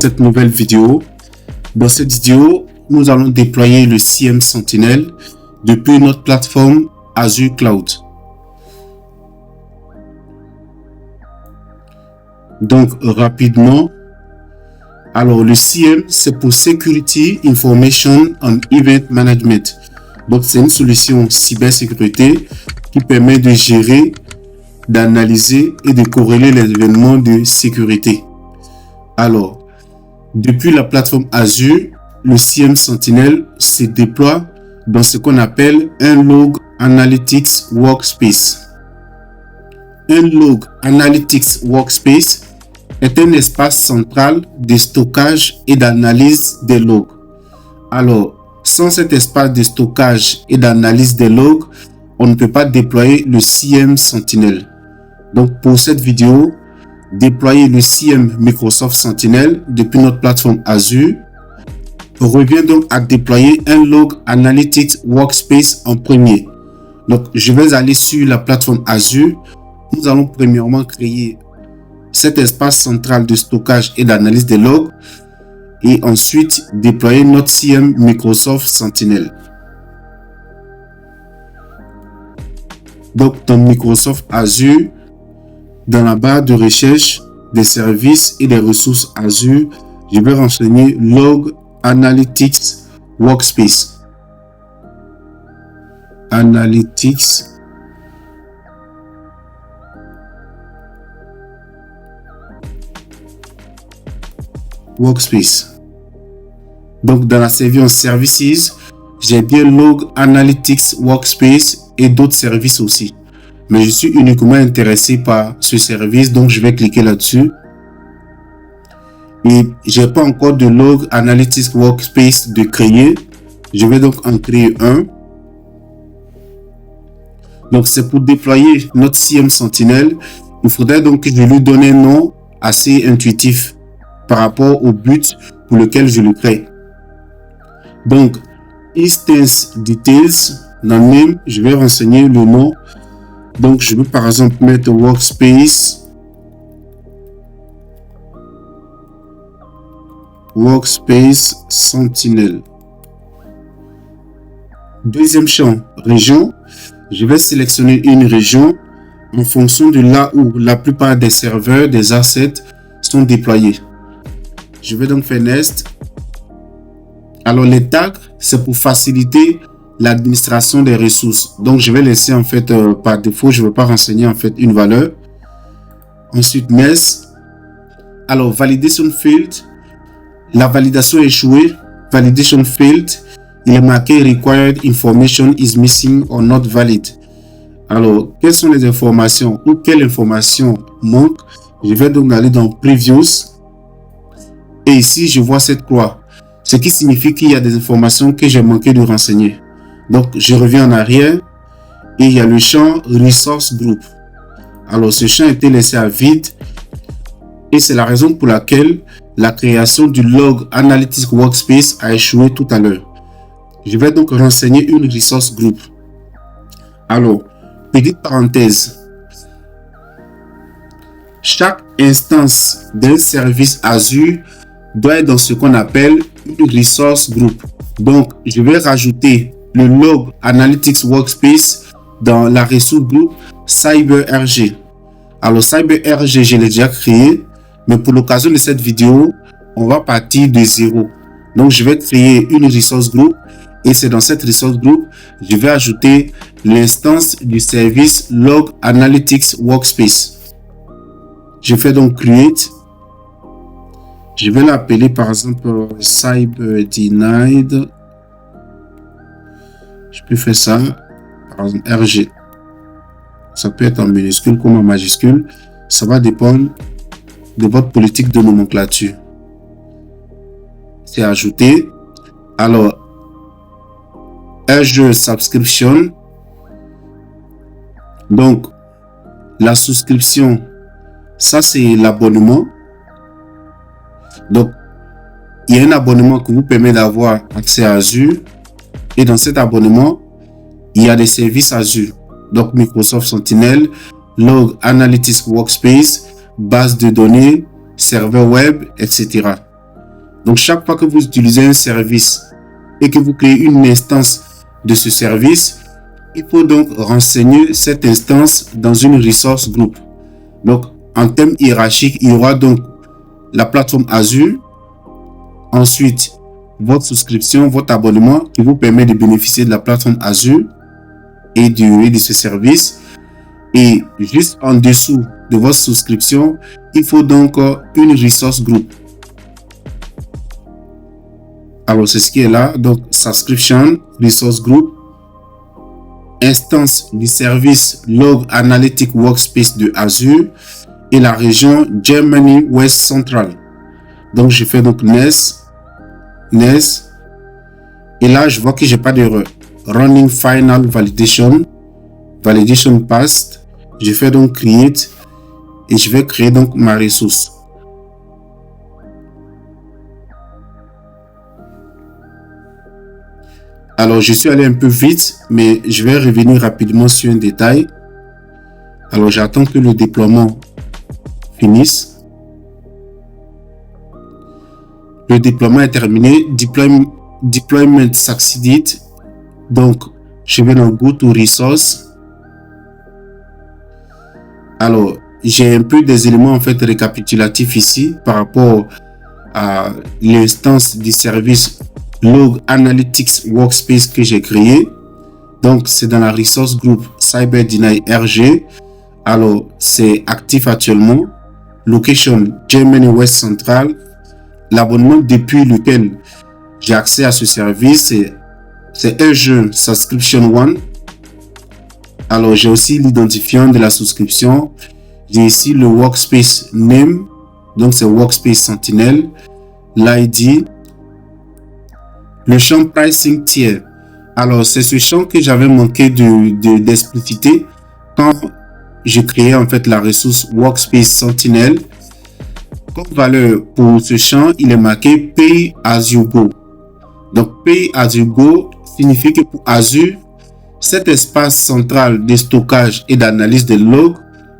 cette nouvelle vidéo. Dans cette vidéo, nous allons déployer le CM Sentinel depuis notre plateforme Azure Cloud. Donc, rapidement, alors le CM, c'est pour Security Information and Event Management. Donc, c'est une solution cybersécurité qui permet de gérer, d'analyser et de corréler les événements de sécurité. Alors, depuis la plateforme Azure, le CM Sentinel se déploie dans ce qu'on appelle un Log Analytics Workspace. Un Log Analytics Workspace est un espace central de stockage et d'analyse des logs. Alors, sans cet espace de stockage et d'analyse des logs, on ne peut pas déployer le CM Sentinel. Donc, pour cette vidéo, déployer le CM Microsoft Sentinel depuis notre plateforme Azure. On revient donc à déployer un Log Analytics Workspace en premier. Donc, je vais aller sur la plateforme Azure. Nous allons premièrement créer cet espace central de stockage et d'analyse des logs et ensuite déployer notre CM Microsoft Sentinel. Donc, dans Microsoft Azure, dans la barre de recherche des services et des ressources Azure, je vais renseigner Log Analytics Workspace. Analytics Workspace. Donc, dans la section Services, j'ai bien Log Analytics Workspace et d'autres services aussi. Mais je suis uniquement intéressé par ce service, donc je vais cliquer là-dessus. Et j'ai pas encore de Log Analytics Workspace de créer. Je vais donc en créer un. Donc, c'est pour déployer notre CM Sentinel. Il faudrait donc que je lui donne un nom assez intuitif par rapport au but pour lequel je le crée. Donc, Instance Details, dans le name, je vais renseigner le nom. Donc, je veux par exemple mettre Workspace Sentinel. Deuxième champ, région. Je vais sélectionner une région en fonction de là où la plupart des serveurs, des assets sont déployés. Je vais donc faire Next. Alors, les tags, c'est pour faciliter l'administration des ressources. Donc, je vais laisser en fait par défaut, je ne veux pas renseigner en fait une valeur. Ensuite, Next. Alors, Validation Field. La validation échouée. Validation Field. Il est marqué Required Information is missing or not valid. Alors, quelles sont les informations ou quelle information manque? Je vais donc aller dans Previews. Et ici, je vois cette croix. Ce qui signifie qu'il y a des informations que j'ai manqué de renseigner. Donc, je reviens en arrière et il y a le champ Resource Group. Alors, ce champ a été laissé à vide et c'est la raison pour laquelle la création du Log Analytics Workspace a échoué tout à l'heure. Je vais donc renseigner une Resource Group. Alors, petite parenthèse. Chaque instance d'un service Azure doit être dans ce qu'on appelle une Resource Group. Donc, je vais rajouter le Log Analytics Workspace dans la ressource groupe CyberRG. Alors, CyberRG, je l'ai déjà créé, mais pour l'occasion de cette vidéo, on va partir de zéro. Donc, je vais créer une Resource Group et c'est dans cette Resource Group, je vais ajouter l'instance du service Log Analytics Workspace. Je fais donc Create. Je vais l'appeler par exemple CyberDenied. Je peux faire ça, par exemple RG. Ça peut être en minuscule comme en majuscule. Ça va dépendre de votre politique de nomenclature. C'est ajouté. Alors, Azure Subscription. Donc, la souscription, ça c'est l'abonnement. Donc, il y a un abonnement qui vous permet d'avoir accès à Azure. Et dans cet abonnement, il y a des services Azure. Donc, Microsoft Sentinel, Log Analytics Workspace, base de données, serveur web, etc. Donc, chaque fois que vous utilisez un service et que vous créez une instance de ce service, il faut donc renseigner cette instance dans une resource group. Donc, en termes hiérarchiques, il y aura donc la plateforme Azure, ensuite votre souscription, votre abonnement qui vous permet de bénéficier de la plateforme Azure et de ce service. Et juste en dessous de votre souscription, il faut donc une resource group. Alors, c'est ce qui est là. Donc, subscription, resource group, instance du service Log Analytic Workspace de Azure et la région Germany West Central. Donc, je fais donc NES. Et là, je vois que j'ai pas d'erreur. Running Final Validation. Validation Passed. Je fais donc Create. Et je vais créer donc ma ressource. Alors, je suis allé un peu vite, mais je vais revenir rapidement sur un détail. Alors, j'attends que le déploiement finisse. Le déploiement est terminé. Deployment succeeded. Donc, je vais dans Go to Resource. Alors, j'ai un peu des éléments en fait récapitulatifs ici par rapport à l'instance du service Log Analytics Workspace que j'ai créé. Donc, c'est dans la resource group CyberDeny RG. Alors, c'est actif actuellement. Location Germany West Central. L'abonnement depuis lequel j'ai accès à ce service, c'est Azure Subscription One. Alors, j'ai aussi l'identifiant de la souscription. J'ai ici le Workspace Name. Donc, c'est Workspace Sentinel. L'ID. Le champ Pricing Tier. Alors, c'est ce champ que j'avais manqué d'expliciter quand je créais en fait la ressource Workspace Sentinel. Comme valeur pour ce champ, il est marqué Pay as you go. Donc, Pay as you go signifie que pour Azure, cet espace central de stockage et d'analyse des logs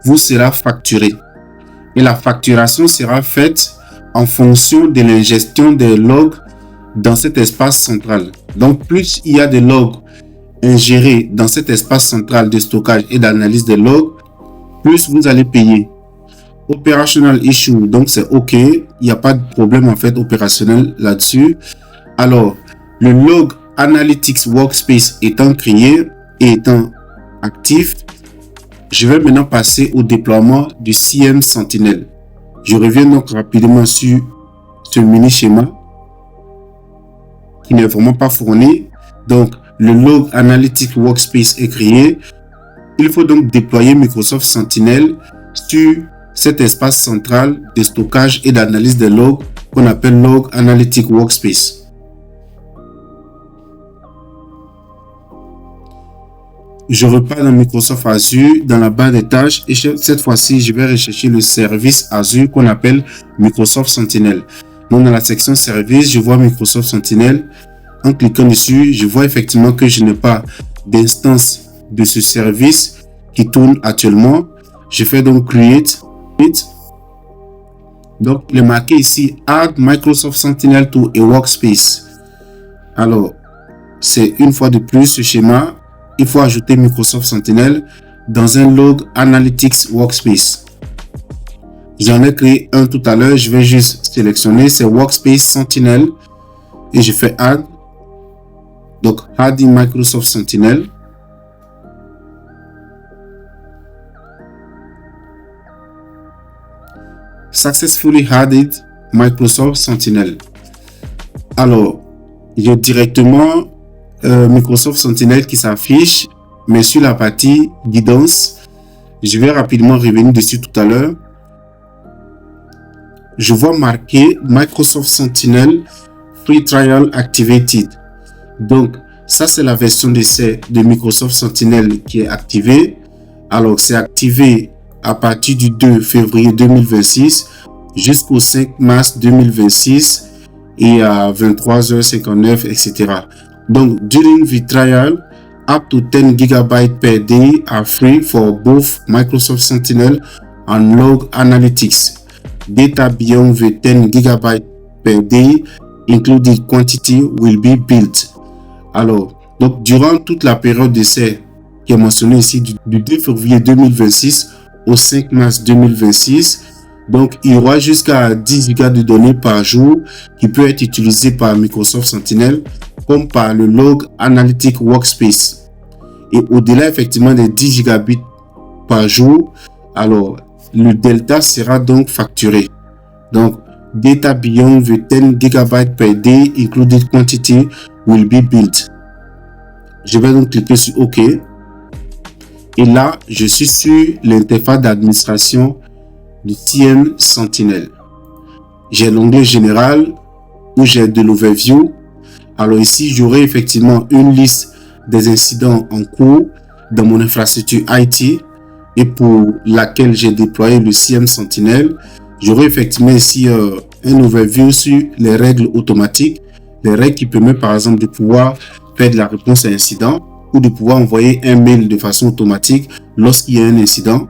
vous sera facturé. Et la facturation sera faite en fonction de l'ingestion des logs dans cet espace central. Donc, plus il y a des logs ingérés dans cet espace central de stockage et d'analyse des logs, plus vous allez payer. Operational issue, donc c'est OK. Il n'y a pas de problème en fait opérationnel là-dessus. Alors, le Log Analytics Workspace étant créé et étant actif, je vais maintenant passer au déploiement du CM Sentinel. Je reviens donc rapidement sur ce mini schéma qui n'est vraiment pas fourni. Donc, le Log Analytics Workspace est créé. Il faut donc déployer Microsoft Sentinel sur cet espace central de stockage et d'analyse des logs qu'on appelle Log Analytics Workspace. Je repars dans Microsoft Azure, dans la barre des tâches, et cette fois-ci, je vais rechercher le service Azure qu'on appelle Microsoft Sentinel. Donc, dans la section service, je vois Microsoft Sentinel. En cliquant dessus, je vois effectivement que je n'ai pas d'instance de ce service qui tourne actuellement. Je fais donc Create. Donc, il est marqué ici Add Microsoft Sentinel to a Workspace. Alors, c'est une fois de plus ce schéma. Il faut ajouter Microsoft Sentinel dans un Log Analytics Workspace. J'en ai créé un tout à l'heure. Je vais juste sélectionner, c'est Workspace Sentinel et je fais Add. Donc, Adding Microsoft Sentinel. Successfully added Microsoft Sentinel. Alors, il y a directement Microsoft Sentinel qui s'affiche, mais sur la partie guidance, je vais rapidement revenir dessus tout à l'heure. Je vois marqué Microsoft Sentinel Free Trial Activated. Donc, ça c'est la version d'essai de Microsoft Sentinel qui est activée. Alors, c'est activé à partir du 2 février 2026 jusqu'au 5 mars 2026 et à 23h59, etc. Donc, during the trial, up to 10 GB per day are free for both Microsoft Sentinel and Log Analytics. Data beyond the 10 GB per day, including quantity, will be built. Alors, donc, durant toute la période d'essai qui est mentionnée ici du 2 février 2026 au 5 mars 2026, donc, il y aura jusqu'à 10 gigas de données par jour qui peut être utilisé par Microsoft Sentinel comme par le Log Analytic Workspace. Et au-delà, effectivement, des 10 gigabits par jour, alors, le delta sera donc facturé. Donc, data beyond the 10 gigabytes per day, including quantity, will be built. Je vais donc cliquer sur OK. Et là, je suis sur l'interface d'administration du CIEM Sentinel. J'ai l'onglet général où j'ai de l'overview. Alors ici, j'aurai effectivement une liste des incidents en cours dans mon infrastructure IT et pour laquelle j'ai déployé le CIEM Sentinel. J'aurai effectivement ici un overview sur les règles automatiques, les règles qui permettent par exemple de pouvoir faire de la réponse à incident ou de pouvoir envoyer un mail de façon automatique lorsqu'il y a un incident.